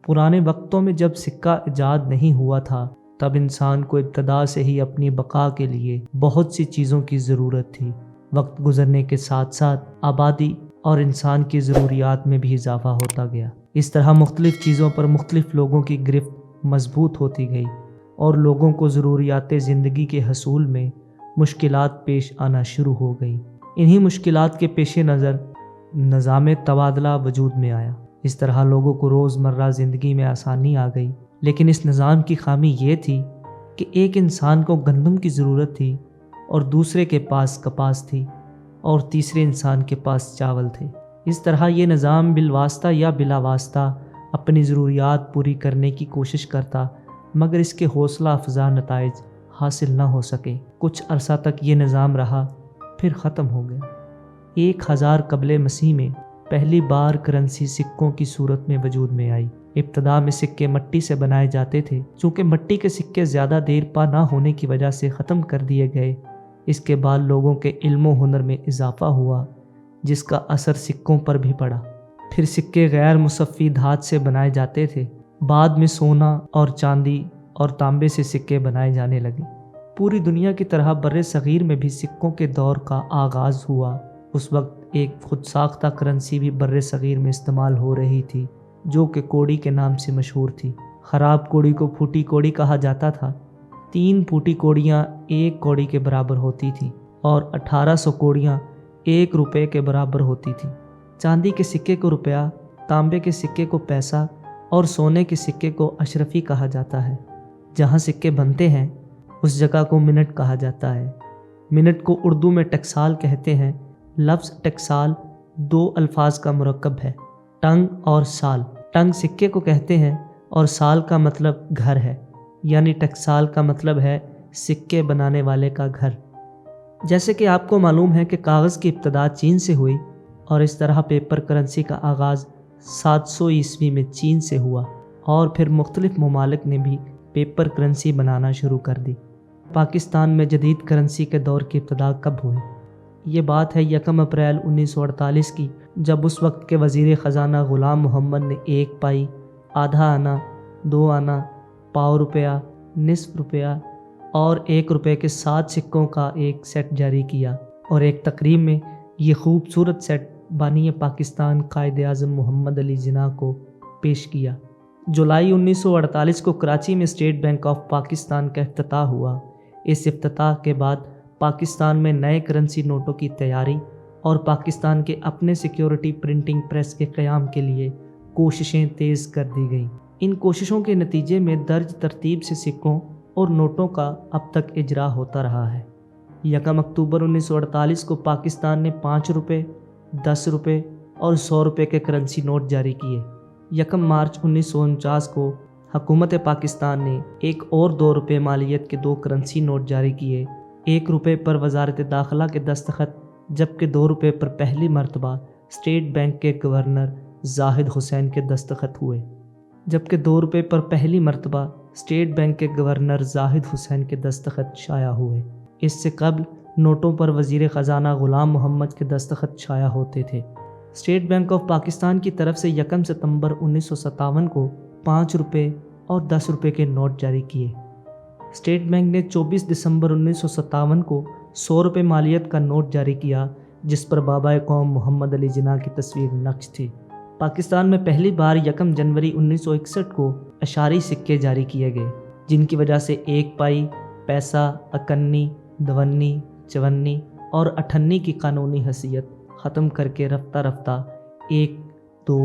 پرانے وقتوں میں جب سکہ ایجاد نہیں ہوا تھا تب انسان کو ابتدا سے ہی اپنی بقا کے لیے بہت سی چیزوں کی ضرورت تھی۔ وقت گزرنے کے ساتھ ساتھ آبادی اور انسان کی ضروریات میں بھی اضافہ ہوتا گیا۔ اس طرح مختلف چیزوں پر مختلف لوگوں کی گرفت مضبوط ہوتی گئی اور لوگوں کو ضروریات زندگی کے حصول میں مشکلات پیش آنا شروع ہو گئیں۔ انہی مشکلات کے پیش نظر نظام تبادلہ وجود میں آیا۔ اس طرح لوگوں کو روزمرہ زندگی میں آسانی آ گئی، لیکن اس نظام کی خامی یہ تھی کہ ایک انسان کو گندم کی ضرورت تھی اور دوسرے کے پاس کپاس تھی اور تیسرے انسان کے پاس چاول تھے۔ اس طرح یہ نظام بالواسطہ یا بلا واسطہ اپنی ضروریات پوری کرنے کی کوشش کرتا، مگر اس کے حوصلہ افزا نتائج حاصل نہ ہو سکے۔ کچھ عرصہ تک یہ نظام رہا، پھر ختم ہو گیا۔ 1000 قبل مسیح میں پہلی بار کرنسی سکوں کی صورت میں وجود میں آئی۔ ابتدا میں سکے مٹی سے بنائے جاتے تھے، چونکہ مٹی کے سکے زیادہ دیر پا نہ ہونے کی وجہ سے ختم کر دیے گئے۔ اس کے بعد لوگوں کے علم و ہنر میں اضافہ ہوا، جس کا اثر سکوں پر بھی پڑا۔ پھر سکے غیر مصفی دھات سے بنائے جاتے تھے، بعد میں سونا اور چاندی اور تانبے سے سکے بنائے جانے لگے۔ پوری دنیا کی طرح بر صغیر میں بھی سکوں کے دور کا آغاز ہوا۔ اس وقت ایک خود ساختہ کرنسی بھی بر صغیر میں استعمال ہو رہی تھی، جو کہ کوڑی کے نام سے مشہور تھی۔ خراب کوڑی کو پھوٹی کوڑی کہا جاتا تھا۔ 3 پھوٹی کوڑیاں 1 کوڑی کے برابر ہوتی تھیں اور 1800 کوڑیاں 1 روپے کے برابر ہوتی تھیں۔ چاندی کے سکے کو روپیہ، تانبے کے سکے کو پیسہ اور سونے کے سکے کو اشرفی کہا جاتا ہے۔ جہاں سکے بنتے ہیں اس جگہ کو منٹ کہا جاتا ہے۔ منٹ کو اردو میں ٹکسال کہتے ہیں۔ لفظ ٹکسال 2 الفاظ کا مرکب ہے، ٹنگ اور سال۔ ٹنگ سکے کو کہتے ہیں اور سال کا مطلب گھر ہے، یعنی ٹکسال کا مطلب ہے سکے بنانے والے کا گھر۔ جیسے کہ آپ کو معلوم ہے کہ کاغذ کی ابتدا چین سے ہوئی اور اس طرح پیپر کرنسی کا آغاز 700 عیسوی میں چین سے ہوا اور پھر مختلف ممالک نے بھی پیپر کرنسی بنانا شروع کر دی۔ پاکستان میں جدید کرنسی کے دور کی ابتدا کب ہوئی؟ یہ بات ہے 1 اپریل 1948 کی، جب اس وقت کے وزیر خزانہ غلام محمد نے 1 پائی، آدھا آنا، 2 آنا، پاؤ روپیہ، نصف روپیہ اور 1 روپے کے 7 سکوں کا ایک سیٹ جاری کیا اور ایک تقریب میں یہ خوبصورت سیٹ بانی پاکستان قائد اعظم محمد علی جناح کو پیش کیا۔ جولائی 1948 کو کراچی میں اسٹیٹ بینک آف پاکستان کا افتتاح ہوا۔ اس افتتاح کے بعد پاکستان میں نئے کرنسی نوٹوں کی تیاری اور پاکستان کے اپنے سیکیورٹی پرنٹنگ پریس کے قیام کے لیے کوششیں تیز کر دی گئیں۔ ان کوششوں کے نتیجے میں درج ترتیب سے سکوں اور نوٹوں کا اب تک اجرا ہوتا رہا ہے۔ 1 اکتوبر 1948 کو پاکستان نے 5 روپے، 10 روپے اور 100 روپے کے کرنسی نوٹ جاری کیے۔ 1 مارچ 1949 کو حکومت پاکستان نے ایک اور 2 روپے مالیت کے 2 کرنسی نوٹ جاری کیے۔ 1 روپے پر وزارت داخلہ کے دستخط، جبکہ 2 روپے پر پہلی مرتبہ اسٹیٹ بینک کے گورنر زاہد حسین کے دستخط ہوئے۔ جبکہ 2 روپے پر پہلی مرتبہ اسٹیٹ بینک کے گورنر زاہد حسین کے دستخط شائع ہوئے۔ اس سے قبل نوٹوں پر وزیر خزانہ غلام محمد کے دستخط شائع ہوتے تھے۔ اسٹیٹ بینک آف پاکستان کی طرف سے 1 ستمبر 1957 کو 5 روپے اور 10 روپے کے نوٹ جاری کیے۔ اسٹیٹ بینک نے 24 دسمبر 1957 کو 100 روپے مالیت کا نوٹ جاری کیا، جس پر بابا قوم محمد علی جناح کی تصویر نقش تھی۔ پاکستان میں پہلی بار 1 جنوری 1961 کو اشاری سکے جاری کیے گئے، جن کی وجہ سے 1 پائی، پیسہ، اکنی، دونی، چونی اور اٹھنی کی قانونی حیثیت ختم کر کے رفتہ رفتہ 1، 2،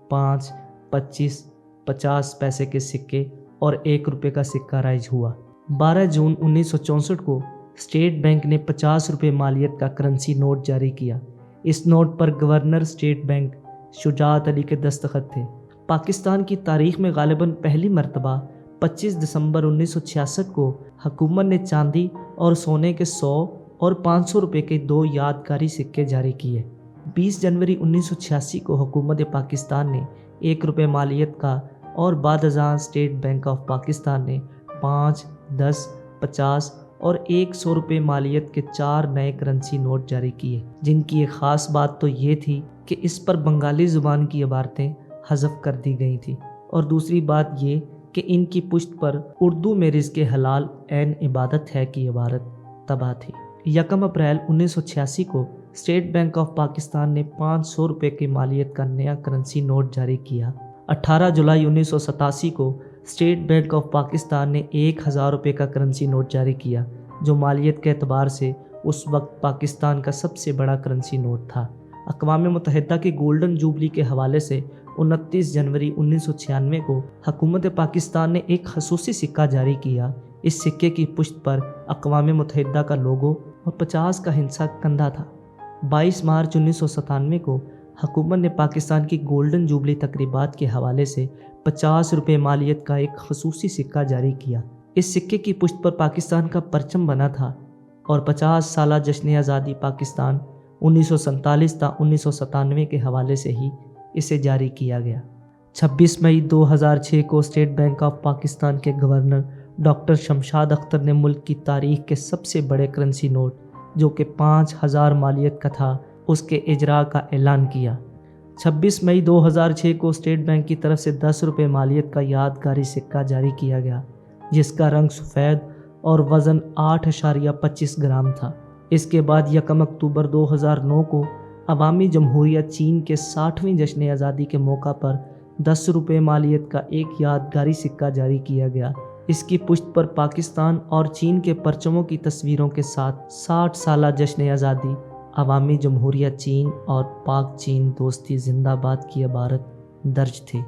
5، 25، 50 پیسے کے سکے اور 1 روپے کا سکہ رائج ہوا۔ 12 جون 1964 کو اسٹیٹ بینک نے 50 روپے مالیت کا کرنسی نوٹ جاری کیا۔ اس نوٹ پر گورنر اسٹیٹ بینک شجاعت علی کے دستخط تھے۔ پاکستان کی تاریخ میں غالباً پہلی مرتبہ 25 دسمبر 1966 کو حکومت نے چاندی اور سونے کے 100 اور 500 روپے کے 2 یادگاری سکے جاری کیے۔ 20 جنوری 1986 کو حکومت پاکستان نے 1 روپے مالیت کا اور بعد ازاں اسٹیٹ بینک آف پاکستان نے 5، 10، 50 اور 100 روپے مالیت کے 4 نئے کرنسی نوٹ جاری کیے، جن کی ایک خاص بات تو یہ تھی کہ اس پر بنگالی زبان کی عبارتیں حذف کر دی گئی تھیں۔ اور دوسری بات یہ کہ ان کی پشت پر اردو میں رزق حلال عین عبادت ہے کی عبارت طبع تھی۔ 1 اپریل 1986 کو اسٹیٹ بینک آف پاکستان نے 500 روپے کی مالیت کا نیا کرنسی نوٹ جاری کیا۔ 18 جولائی 1987 کو اسٹیٹ بینک آف پاکستان نے 1000 روپے کا کرنسی نوٹ جاری کیا، جو مالیت کے اعتبار سے اس وقت پاکستان کا سب سے بڑا کرنسی نوٹ تھا۔ اقوام متحدہ کی گولڈن جوبلی کے حوالے سے 29 جنوری 1996 کو حکومت پاکستان نے ایک خصوصی سکہ جاری کیا۔ اس سکے کی پشت پر اقوام متحدہ کا لوگو اور 50 کا ہندسہ کندھا تھا۔ 22 مارچ 1997 کو حکومت نے پاکستان کی گولڈن جوبلی تقریبات کے حوالے سے 50 روپے مالیت کا ایک خصوصی سکہ جاری کیا۔ اس سکے کی پشت پر پاکستان کا پرچم بنا تھا اور 50 سالہ جشن آزادی پاکستان 1947 تا 1997 کے حوالے سے ہی اسے جاری کیا گیا۔ 26 مئی 2006 کو اسٹیٹ بینک آف پاکستان کے گورنر ڈاکٹر شمشاد اختر نے ملک کی تاریخ کے سب سے بڑے کرنسی نوٹ، جو کہ 5000 مالیت کا تھا، اس کے اجراء کا اعلان کیا۔ 26 مئی 2006 کو اسٹیٹ بینک کی طرف سے 10 روپے مالیت کا یادگاری سکہ جاری کیا گیا، جس کا رنگ سفید اور وزن 8.25 گرام تھا۔ اس کے بعد 1 اکتوبر 2009 کو عوامی جمہوریہ چین کے 60ویں جشن آزادی کے موقع پر 10 روپے مالیت کا ایک یادگاری سکہ جاری کیا گیا۔ اس کی پشت پر پاکستان اور چین کے پرچموں کی تصویروں کے ساتھ 60 سالہ جشن آزادی، عوامی جمہوریہ چین اور پاک چین دوستی زندہ باد کی عبارت درج تھی۔